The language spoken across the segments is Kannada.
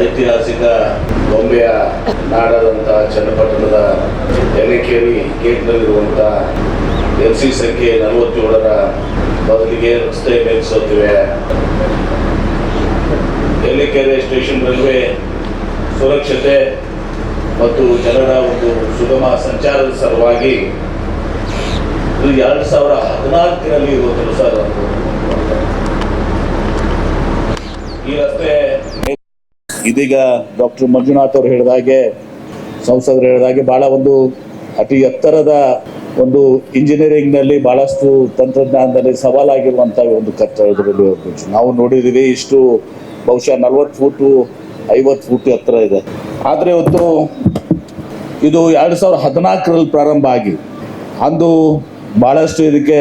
ಐತಿಹಾಸಿಕ ಗೊಂಬೆಯ ನಾಡಾದಂಥ ಚನ್ನಪಟ್ಟಣದ ಎಲೆಕೇರಿ ಗೇಟ್ನಲ್ಲಿರುವಂಥ LC ಸಂಖ್ಯೆ 47ರ ಬದಲಿಗೆ ರಸ್ತೆ ಮೇಲ್ಸೋತಿವೆ. ಎಲೆಕೆರೆ ಸ್ಟೇಷನ್ ರೈಲ್ವೆ ಸುರಕ್ಷತೆ ಮತ್ತು ಜನರ ಒಂದು ಸುಗಮ ಸಂಚಾರದ ಸಲುವಾಗಿ 2014ರಲ್ಲಿ ಇವತ್ತು ಸರ್ ಈ ರಸ್ತೆ ಇದೀಗ ಡಾಕ್ಟರ್ ಮಂಜುನಾಥ್ ಅವರು ಹೇಳಿದಾಗೆ, ಸಂಸದರು ಹೇಳಿದಾಗೆ ಬಹಳ ಒಂದು ಅತಿ ಎತ್ತರದ ಒಂದು ಇಂಜಿನಿಯರಿಂಗ್ನಲ್ಲಿ ಬಹಳಷ್ಟು ತಂತ್ರಜ್ಞಾನದಲ್ಲಿ ಸವಾಲಾಗಿರುವಂಥ ಒಂದು ಕಟ್ಟಡದಲ್ಲಿ ನಾವು ನೋಡಿದ್ದೀವಿ. ಇಷ್ಟು ಬಹುಶಃ 40 ಫೂಟು 50 ಫೂಟ್ ಎತ್ತರ ಇದೆ. ಆದರೆ ಇವತ್ತು ಇದು 2014ರಲ್ಲಿ ಪ್ರಾರಂಭ ಆಗಿ ಅಂದು ಭಾಳಷ್ಟು ಇದಕ್ಕೆ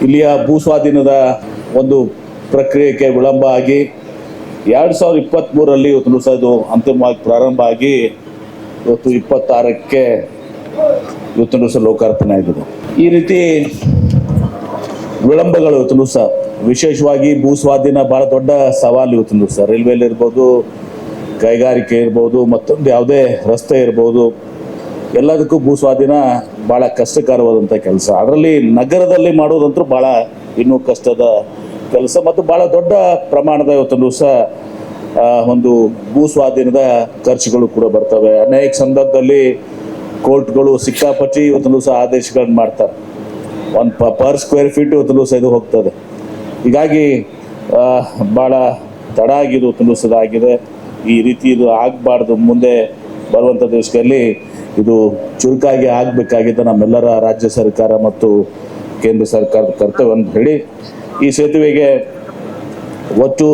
ಇಲ್ಲಿಯ ಭೂಸ್ವಾಧೀನದ ಒಂದು ಪ್ರಕ್ರಿಯೆಗೆ ವಿಳಂಬ ಆಗಿ 2023ರಲ್ಲಿ ಇವತ್ತು ಸಹ ಇದು ಅಂತಿಮವಾಗಿ ಪ್ರಾರಂಭ ಆಗಿ ಇವತ್ತು 26ಕ್ಕೆ ಇವತ್ತು ಸಹ ಲೋಕಾರ್ಪಣೆ ಆಗಿದೆ. ಈ ರೀತಿ ವಿಳಂಬಗಳು ಇವತ್ತು ಸಹ ವಿಶೇಷವಾಗಿ ಭೂಸ್ವಾಧೀನ ಭಾಳ ದೊಡ್ಡ ಸವಾಲು ಇವತ್ತು ಸಹ ರೈಲ್ವೆಲಿ ಇರ್ಬೋದು, ಕೈಗಾರಿಕೆ ಇರ್ಬೋದು, ಮತ್ತೊಂದು ಯಾವುದೇ ರಸ್ತೆ ಇರ್ಬೋದು, ಎಲ್ಲದಕ್ಕೂ ಭೂಸ್ವಾಧೀನ ಭಾಳ ಕಷ್ಟಕರವಾದಂಥ ಕೆಲಸ. ಅದರಲ್ಲಿ ನಗರದಲ್ಲಿ ಮಾಡೋದಂತೂ ಭಾಳ ಇನ್ನೂ ಕಷ್ಟದ ಕೆಲಸ ಮತ್ತು ಭಾಳ ದೊಡ್ಡ ಪ್ರಮಾಣದ ಇವತ್ತು ಸಹ ಒಂದು ಭೂಸ್ವಾಧೀನದ ಖರ್ಚುಗಳು ಕೂಡ ಬರ್ತವೆ. ಅನೇಕ ಸಂದರ್ಭದಲ್ಲಿ ಕೋರ್ಟ್ಗಳು ಸಿಕ್ಕಾಪಟ್ಟಿ ಇವತ್ತು ಸಹ ಆದೇಶಗಳನ್ನ ಮಾಡ್ತಾರೆ. ಒಂದು ಪರ್ ಸ್ಕ್ವೇರ್ ಫೀಟ್ ಇವತ್ತು ಸಹ ಇದು ಹೋಗ್ತದೆ. ಹೀಗಾಗಿ ಭಾಳ ತಡ ಆಗಿದೆ ಇವತ್ತು ಸಹ ಆಗಿದೆ. ಈ ರೀತಿ ಇದು ಆಗಬಾರ್ದು. ಮುಂದೆ ಬರುವಂಥ ದಿವಸದಲ್ಲಿ ಇದು ಚುರುಕಾಗಿ ಆಗಬೇಕಾಗಿದ್ದ ನಮ್ಮೆಲ್ಲರ ರಾಜ್ಯ ಸರ್ಕಾರ ಮತ್ತು ಕೇಂದ್ರ ಸರ್ಕಾರದ ಕರ್ತವ್ಯ ಅಂತ ಹೇಳಿ ಈ ಸೇತುವೆಗೆ ಒಟ್ಟು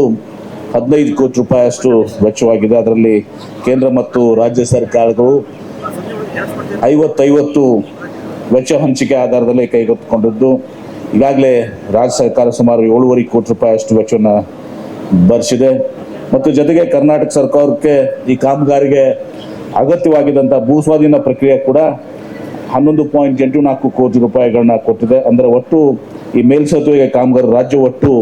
15 ಕೋಟಿ ರೂಪಾಯಿ ಅಷ್ಟು ವೆಚ್ಚವಾಗಿದೆ. ಅದರಲ್ಲಿ ಕೇಂದ್ರ ಮತ್ತು ರಾಜ್ಯ ಸರ್ಕಾರಗಳು 50-50 ವೆಚ್ಚ ಹಂಚಿಕೆ ಆಧಾರದಲ್ಲಿ ಕೈಗೆತ್ತಿಕೊಂಡಿದ್ದು. ಈಗಾಗಲೇ ರಾಜ್ಯ ಸರ್ಕಾರ ಸುಮಾರು 7.5 ಕೋಟಿ ರೂಪಾಯಿ ಅಷ್ಟು ವೆಚ್ಚವನ್ನು ಭರಿಸಿದೆ. ಮತ್ತು ಜೊತೆಗೆ ಕರ್ನಾಟಕ ಸರ್ಕಾರಕ್ಕೆ ಈ ಕಾಮಗಾರಿಗೆ ಅಗತ್ಯವಾಗಿದ್ದಂಥ ಭೂಸ್ವಾಧೀನ ಪ್ರಕ್ರಿಯೆ ಕೂಡ 11.84 ಕೋಟಿ ರೂಪಾಯಿಗಳನ್ನ ಕೊಟ್ಟಿದೆ. ಅಂದರೆ ಒಟ್ಟು ಈ ಮೇಲ್ಸೇತುವೆಗೆ ಕಾಮಗಾರಿ ರಾಜ್ಯ ಒಟ್ಟು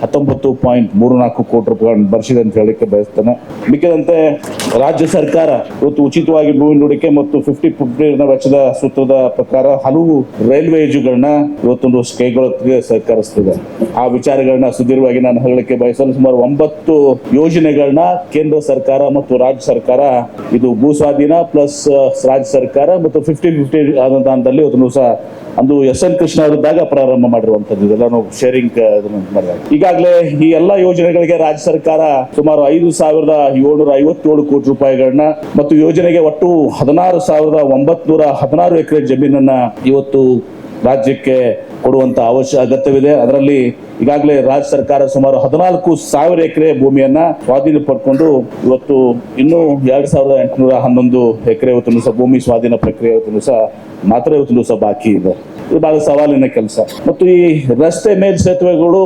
19.34 ಕೋಟಿ ರೂಪಾಯಿಗಳನ್ನು ಭರಿಸಿದೆ ಅಂತ ಹೇಳಲಿಕ್ಕೆ ಬಯಸ್ತೇನೆ. ಮಿಕ್ಕಿದಂತೆ ರಾಜ್ಯ ಸರ್ಕಾರ ಇವತ್ತು ಉಚಿತವಾಗಿ ಭೂಮಿ ನುಡಿಕೆ ಮತ್ತು 50-50 ವೆಚ್ಚದ ಸೂತ್ರದ ಪ್ರಕಾರ ಹಲವು ರೈಲ್ವೇಜುಗಳನ್ನ ಇವತ್ತೊಂದು ಕೈಗೊಳ್ಳೋಕೆ ಸಹಕರಿಸ್ತಿದೆ. ಆ ವಿಚಾರಗಳನ್ನ ಸುದೀರ್ಘವಾಗಿ ನಾನು ಹೇಳಲಿಕ್ಕೆ ಬಯಸಲು ಸುಮಾರು 9 ಯೋಜನೆಗಳನ್ನ ಕೇಂದ್ರ ಸರ್ಕಾರ ಮತ್ತು ರಾಜ್ಯ ಸರ್ಕಾರ ಇದು ಭೂಸ್ವಾಧೀನ ಪ್ಲಸ್ ರಾಜ್ಯ ಸರ್ಕಾರ ಮತ್ತು 50-50 ಅನುದಾನದಲ್ಲಿ ಇವತ್ತು ಸಹ ಅಂದು SN ಕೃಷ್ಣ ಅವರಿದ್ದಾಗ ಪ್ರಾರಂಭ ಮಾಡಿರುವಂಥದ್ದು. ಇದೆಲ್ಲ ನಾವು ಶೇರಿಂಗ್ ಮಾಡಿದಾಗ ಈಗಾಗಲೇ ಈ ಎಲ್ಲ ಯೋಜನೆಗಳಿಗೆ ರಾಜ್ಯ ಸರ್ಕಾರ ಸುಮಾರು 5,757 ಕೋಟಿ ರೂಪಾಯಿಗಳನ್ನ ಮತ್ತು ಯೋಜನೆಗೆ ಒಟ್ಟು 16,916 ಎಕರೆ ಜಮೀನನ್ನ ಇವತ್ತು ರಾಜ್ಯಕ್ಕೆ ಕೊಡುವಂತ ಅಗತ್ಯವಿದೆ. ಅದರಲ್ಲಿ ಈಗಾಗಲೇ ರಾಜ್ಯ ಸರ್ಕಾರ ಸುಮಾರು 14,000 ಎಕರೆ ಭೂಮಿಯನ್ನ ಸ್ವಾಧೀನ ಪಡ್ಕೊಂಡು ಇವತ್ತು ಇನ್ನೂ 2,811 ಎಕರೆ ಇವತ್ತು ಸಹ ಭೂಮಿ ಸ್ವಾಧೀನ ಪ್ರಕ್ರಿಯೆ ಇವತ್ತು ಸಹ ಮಾತ್ರ ಇವತ್ತು ಸಹ ಬಾಕಿ ಇದೆ. ಇದು ಬಹಳ ಸವಾಲಿನ ಕೆಲಸ. ಮತ್ತು ಈ ರಸ್ತೆ ಮೇಲ್ಸೇತುವೆಗಳು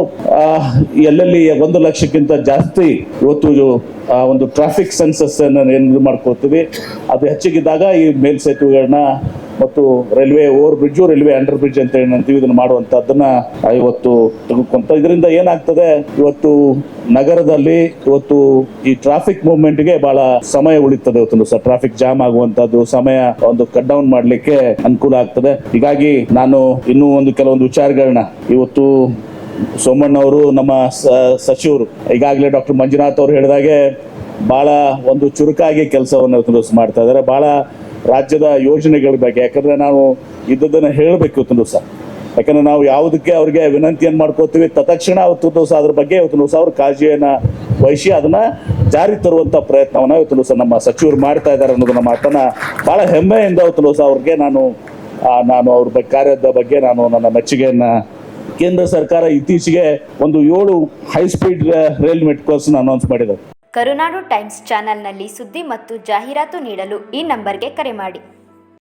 ಎಲ್ಲೆಲ್ಲಿ 1 ಲಕ್ಷಕ್ಕಿಂತ ಜಾಸ್ತಿ ಇವತ್ತು ಒಂದು ಟ್ರಾಫಿಕ್ ಸೆನ್ಸಸ್ ಅನ್ನು ಮಾಡ್ಕೊಳ್ತೀವಿ. ಅದು ಹೆಚ್ಚಿಗಿದ್ದಾಗ ಈ ಮೇಲ್ಸೇತುವೆಗಳನ್ನ ಮತ್ತು railway over bridge, railway under bridge ಅಂತ ಏನಂತೀವಿ, ಇದನ್ನು ಮಾಡುವಂತದ್ದನ್ನ ಇವತ್ತು ತೆಗೆದುಕೊಂತ. ಇದರಿಂದ ಏನಾಗ್ತದೆ, ಇವತ್ತು ನಗರದಲ್ಲಿ ಇವತ್ತು ಈ ಟ್ರಾಫಿಕ್ ಮೂವ್ಮೆಂಟ್ಗೆ ಬಹಳ ಸಮಯ ಉಳಿತದೆ. ಇವತ್ತು ಸಹ ಟ್ರಾಫಿಕ್ ಜಾಮ್ ಆಗುವಂತದ್ದು ಸಮಯ ಒಂದು ಕಟ್ ಡೌನ್ ಮಾಡ್ಲಿಕ್ಕೆ ಅನುಕೂಲ ಆಗ್ತದೆ. ಹೀಗಾಗಿ ನಾನು ಇನ್ನೂ ಕೆಲವೊಂದು ವಿಚಾರಗಳನ್ನ ಇವತ್ತು ಸೋಮಣ್ಣ ಅವರು ನಮ್ಮ ಸಚಿವರು ಈಗಾಗಲೇ ಡಾಕ್ಟರ್ ಮಂಜುನಾಥ್ ಅವರು ಹೇಳಿದಾಗೆ ಬಹಳ ಒಂದು ಚುರುಕಾಗಿ ಕೆಲಸವನ್ನು ಮಾಡ್ತಾ ಇದ್ದಾರೆ. ಬಹಳ ರಾಜ್ಯದ ಯೋಜನೆಗಳ ಬಗ್ಗೆ, ಯಾಕಂದ್ರೆ ನಾವು ಇದ್ದದನ್ನು ಹೇಳಬೇಕು ಇವತ್ತು ಸಹ. ಯಾಕಂದ್ರೆ ನಾವು ಯಾವುದಕ್ಕೆ ಅವ್ರಿಗೆ ವಿನಂತಿಯನ್ನು ಮಾಡ್ಕೋತೀವಿ, ತತ್ಕ್ಷಣ ಅವತ್ತು ಸಹ ಅದ್ರ ಬಗ್ಗೆ ಇವತ್ತು ಸಹ ಅವ್ರ ಕಾಳಜಿಯನ್ನ ವಹಿಸಿ ಅದನ್ನ ಜಾರಿ ತರುವಂತ ಪ್ರಯತ್ನವನ್ನ ಇವತ್ತು ಸಹ ನಮ್ಮ ಸಚಿವರು ಮಾಡ್ತಾ ಇದ್ದಾರೆ ಅನ್ನೋದನ್ನ ಮಾತನ್ನ ಬಹಳ ಹೆಮ್ಮೆಯಿಂದ ಇವತ್ತು ಸಹ ಅವ್ರಿಗೆ ನಾನು ಅವ್ರ ಕಾರ್ಯದ ಬಗ್ಗೆ ನಾನು ನನ್ನ ಮೆಚ್ಚುಗೆಯನ್ನ. ಕೇಂದ್ರ ಸರ್ಕಾರ ಇತ್ತೀಚೆಗೆ ಒಂದು 7 high speed rail networks announce ಮಾಡಿದೆ. ಕರುನಾಡು ಟೈಮ್ಸ್ ಚಾನೆಲ್ನಲ್ಲಿ ಸುದ್ದಿ ಮತ್ತು ಜಾಹೀರಾತು ನೀಡಲು ಈ ನಂಬರ್ಗೆ ಕರೆ ಮಾಡಿ.